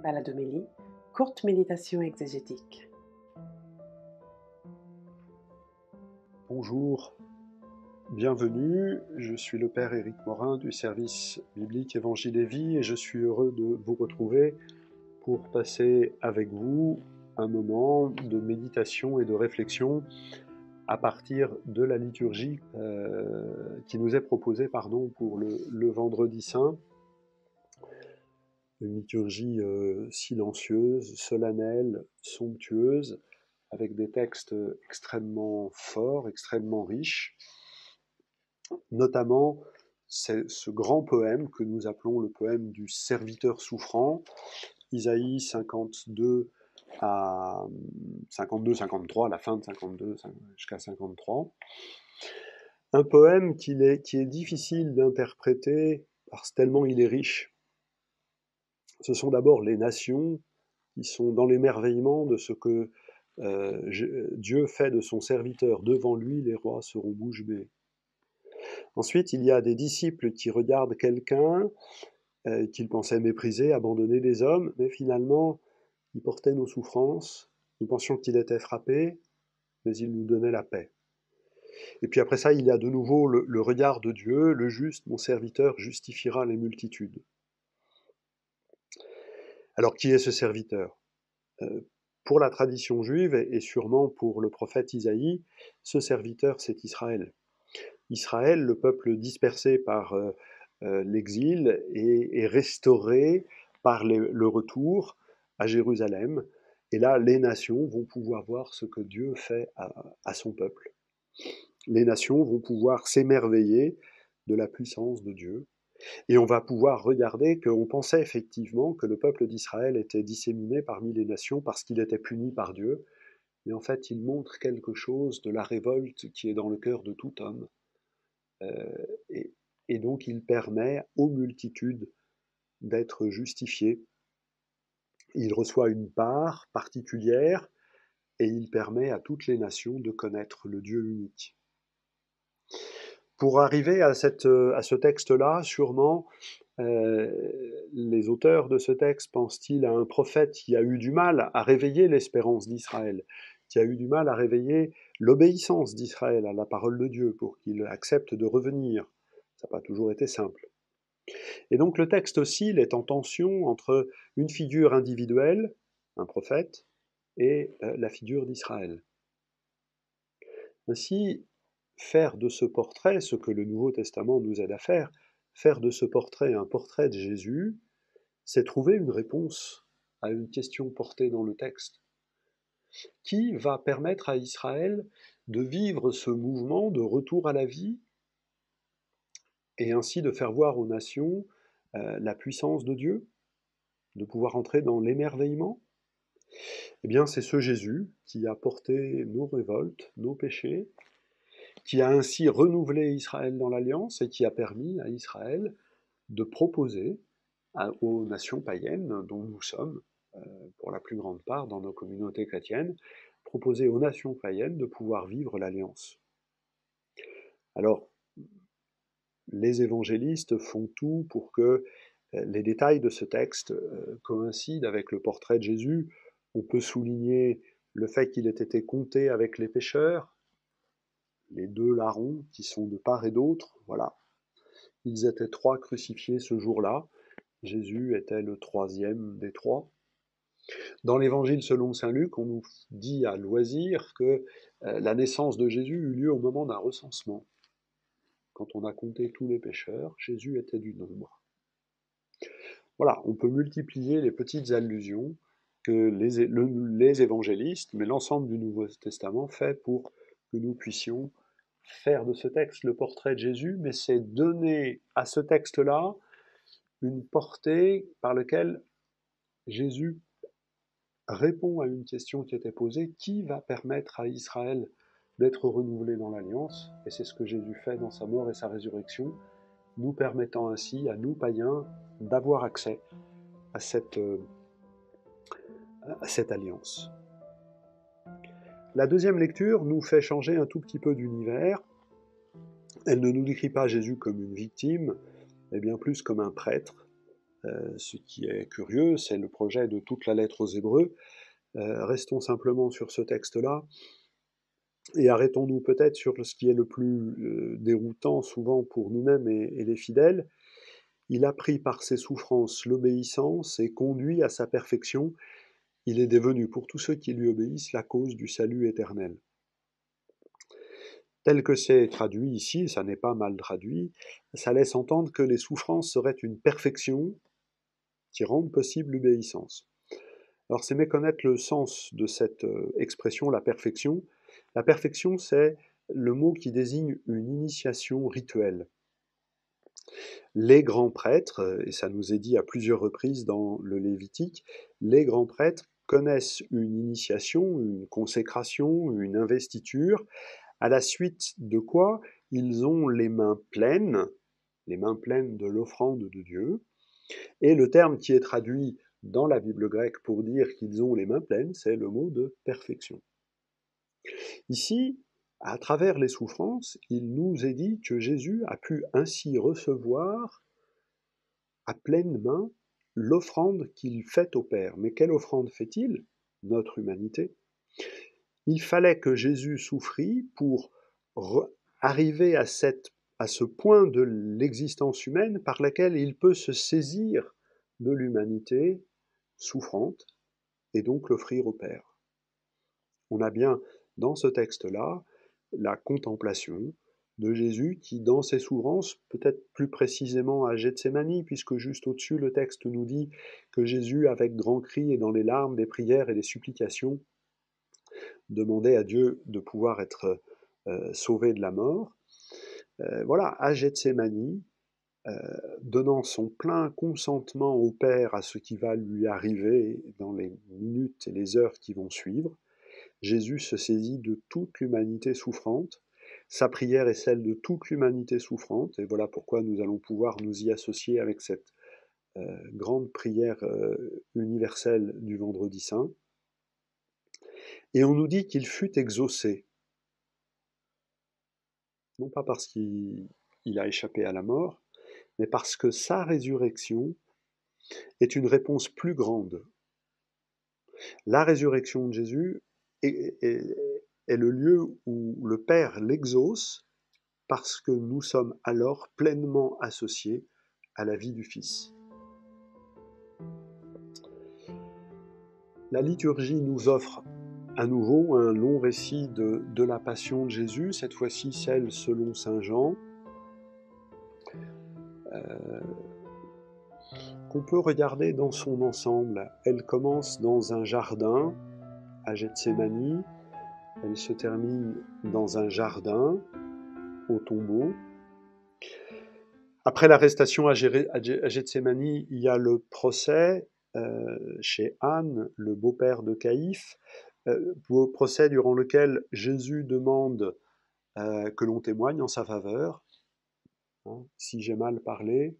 Baladomélie, courte méditation exégétique. Bonjour, bienvenue, je suis le Père Éric Morin du service biblique Évangile et Vie et je suis heureux de vous retrouver pour passer avec vous un moment de méditation et de réflexion à partir de la liturgie qui nous est proposée pour le Vendredi Saint. Une liturgie silencieuse, solennelle, somptueuse, avec des textes extrêmement forts, extrêmement riches, notamment ce grand poème que nous appelons le poème du serviteur souffrant, Isaïe 52 à 52-53, la fin de 52 jusqu'à 53. Un poème qui est difficile d'interpréter parce que tellement il est riche. Ce sont d'abord les nations qui sont dans l'émerveillement de ce que Dieu fait de son serviteur. Devant lui, les rois seront bouche bée. Ensuite, il y a des disciples qui regardent quelqu'un qu'ils pensaient mépriser, abandonner des hommes, mais finalement, il portait nos souffrances. Nous pensions qu'il était frappé, mais il nous donnait la paix. Et puis après ça, il y a de nouveau le regard de Dieu, le juste, mon serviteur, justifiera les multitudes. Alors, qui est ce serviteur ? Pour la tradition juive, et sûrement pour le prophète Isaïe, ce serviteur, c'est Israël. Israël, le peuple dispersé par l'exil, est restauré par le retour à Jérusalem. Et là, les nations vont pouvoir voir ce que Dieu fait à son peuple. Les nations vont pouvoir s'émerveiller de la puissance de Dieu. Et on va pouvoir regarder qu'on pensait effectivement que le peuple d'Israël était disséminé parmi les nations parce qu'il était puni par Dieu. Mais en fait, il montre quelque chose de la révolte qui est dans le cœur de tout homme. Et donc il permet aux multitudes d'être justifiées. Il reçoit une part particulière et il permet à toutes les nations de connaître le Dieu unique. Pour arriver à ce texte-là, sûrement, les auteurs de ce texte pensent-ils à un prophète qui a eu du mal à réveiller l'espérance d'Israël, qui a eu du mal à réveiller l'obéissance d'Israël à la parole de Dieu pour qu'il accepte de revenir. Ça n'a pas toujours été simple. Et donc le texte oscille, est en tension entre une figure individuelle, un prophète, et la figure d'Israël. Ainsi, faire de ce portrait, ce que le Nouveau Testament nous aide à faire de ce portrait un portrait de Jésus, c'est trouver une réponse à une question portée dans le texte, qui va permettre à Israël de vivre ce mouvement de retour à la vie, et ainsi de faire voir aux nations la puissance de Dieu, de pouvoir entrer dans l'émerveillement. Eh bien, c'est ce Jésus qui a porté nos révoltes, nos péchés, qui a ainsi renouvelé Israël dans l'Alliance et qui a permis à Israël de proposer aux nations païennes, dont nous sommes, pour la plus grande part dans nos communautés chrétiennes, proposer aux nations païennes de pouvoir vivre l'Alliance. Alors, les évangélistes font tout pour que les détails de ce texte coïncident avec le portrait de Jésus. On peut souligner le fait qu'il ait été compté avec les pécheurs, les deux larrons qui sont de part et d'autre, voilà. Ils étaient trois crucifiés ce jour-là. Jésus était le troisième des trois. Dans l'évangile selon saint Luc, on nous dit à loisir que la naissance de Jésus eut lieu au moment d'un recensement. Quand on a compté tous les pécheurs, Jésus était du nombre. Voilà, on peut multiplier les petites allusions que les évangélistes, mais l'ensemble du Nouveau Testament fait pour que nous puissions faire de ce texte le portrait de Jésus, mais c'est donner à ce texte-là une portée par laquelle Jésus répond à une question qui était posée, qui va permettre à Israël d'être renouvelé dans l'Alliance, et c'est ce que Jésus fait dans sa mort et sa résurrection, nous permettant ainsi à nous païens d'avoir accès à cette alliance. La deuxième lecture nous fait changer un tout petit peu d'univers. Elle ne nous décrit pas Jésus comme une victime, mais bien plus comme un prêtre Ce qui est curieux, c'est le projet de toute la lettre aux Hébreux. Restons simplement sur ce texte-là, et arrêtons-nous peut-être sur ce qui est le plus déroutant souvent pour nous-mêmes et les fidèles. Il a pris par ses souffrances l'obéissance et conduit à sa perfection. Il est devenu pour tous ceux qui lui obéissent la cause du salut éternel. Tel que c'est traduit ici, ça n'est pas mal traduit, ça laisse entendre que les souffrances seraient une perfection qui rende possible l'obéissance. Alors c'est méconnaître le sens de cette expression, la perfection. La perfection, c'est le mot qui désigne une initiation rituelle. Les grands prêtres, et ça nous est dit à plusieurs reprises dans le Lévitique, les grands prêtres connaissent une initiation, une consécration, une investiture, à la suite de quoi ils ont les mains pleines de l'offrande de Dieu, et le terme qui est traduit dans la Bible grecque pour dire qu'ils ont les mains pleines, c'est le mot de perfection. Ici, à travers les souffrances, il nous est dit que Jésus a pu ainsi recevoir à pleine main l'offrande qu'il fait au Père. Mais quelle offrande fait-il? Notre humanité. Il fallait que Jésus souffrit pour arriver à ce point de l'existence humaine par laquelle il peut se saisir de l'humanité souffrante et donc l'offrir au Père. On a bien dans ce texte-là la contemplation de Jésus qui, dans ses souffrances, peut-être plus précisément à Gethsémani, puisque juste au-dessus, le texte nous dit que Jésus, avec grands cris et dans les larmes, des prières et des supplications, demandait à Dieu de pouvoir être sauvé de la mort. Voilà, à Gethsémani, donnant son plein consentement au Père à ce qui va lui arriver dans les minutes et les heures qui vont suivre, Jésus se saisit de toute l'humanité souffrante. Sa prière est celle de toute l'humanité souffrante, et voilà pourquoi nous allons pouvoir nous y associer avec cette grande prière universelle du Vendredi Saint. Et on nous dit qu'il fut exaucé, non pas parce qu'il a échappé à la mort, mais parce que sa résurrection est une réponse plus grande. La résurrection de Jésus est le lieu où le Père l'exauce parce que nous sommes alors pleinement associés à la vie du Fils. La liturgie nous offre à nouveau un long récit de la passion de Jésus, cette fois-ci celle selon saint Jean, qu'on peut regarder dans son ensemble. Elle commence dans un jardin à Gethsémani, elle se termine dans un jardin au tombeau. Après l'arrestation à Gethsémani, il y a le procès chez Anne, le beau-père de Caïphe, procès durant lequel Jésus demande que l'on témoigne en sa faveur. Hein, si j'ai mal parlé,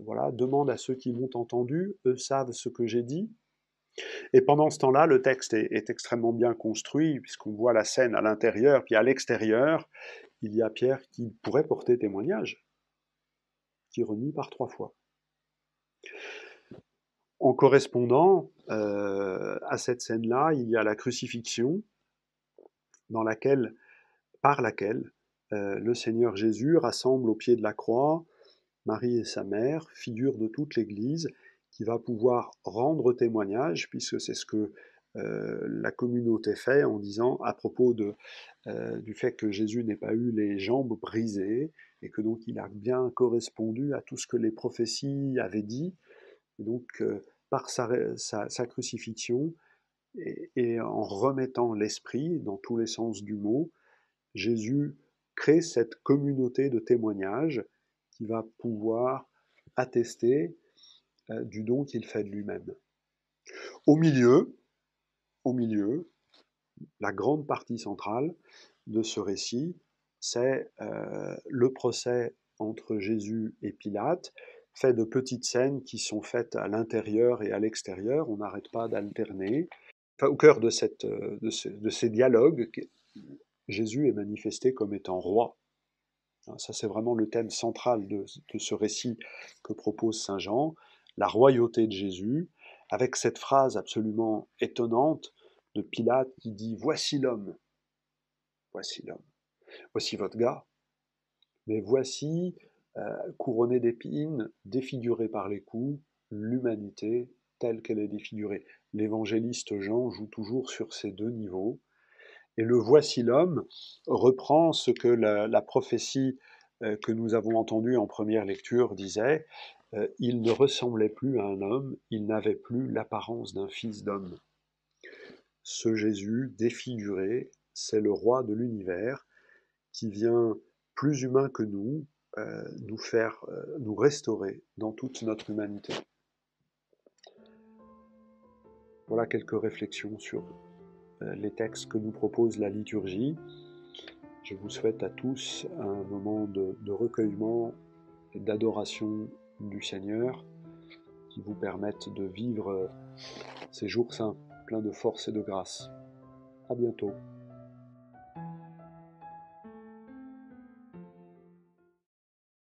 voilà, demande à ceux qui m'ont entendu, eux savent ce que j'ai dit. Et pendant ce temps-là, le texte est extrêmement bien construit, puisqu'on voit la scène à l'intérieur, puis à l'extérieur, il y a Pierre qui pourrait porter témoignage, qui renie par 3 fois. En correspondant à cette scène-là, il y a la crucifixion, par laquelle le Seigneur Jésus rassemble au pied de la croix Marie et sa mère, figure de toute l'Église, qui va pouvoir rendre témoignage, puisque c'est ce que la communauté fait en disant à propos du fait que Jésus n'ait pas eu les jambes brisées, et que donc il a bien correspondu à tout ce que les prophéties avaient dit. Et donc, par sa crucifixion, et en remettant l'esprit dans tous les sens du mot, Jésus crée cette communauté de témoignages qui va pouvoir attester du don qu'il fait de lui-même. Au milieu, la grande partie centrale de ce récit, c'est le procès entre Jésus et Pilate, fait de petites scènes qui sont faites à l'intérieur et à l'extérieur, on n'arrête pas d'alterner. Enfin, au cœur de ces dialogues, Jésus est manifesté comme étant roi. Ça, c'est vraiment le thème central de ce récit que propose Saint Jean, la royauté de Jésus, avec cette phrase absolument étonnante de Pilate qui dit « Voici l'homme, voici votre gars, mais voici, couronné d'épines, défiguré par les coups, l'humanité telle qu'elle est défigurée. » L'évangéliste Jean joue toujours sur ces deux niveaux. Et le voici l'homme reprend ce que la prophétie que nous avons entendue en première lecture disait. Il ne ressemblait plus à un homme, il n'avait plus l'apparence d'un fils d'homme. Ce Jésus défiguré, c'est le roi de l'univers qui vient plus humain que nous, nous restaurer dans toute notre humanité. Voilà quelques réflexions sur les textes que nous propose la liturgie. Je vous souhaite à tous un moment de recueillement et d'adoration du Seigneur qui vous permettent de vivre ces jours saints pleins de force et de grâce. À bientôt.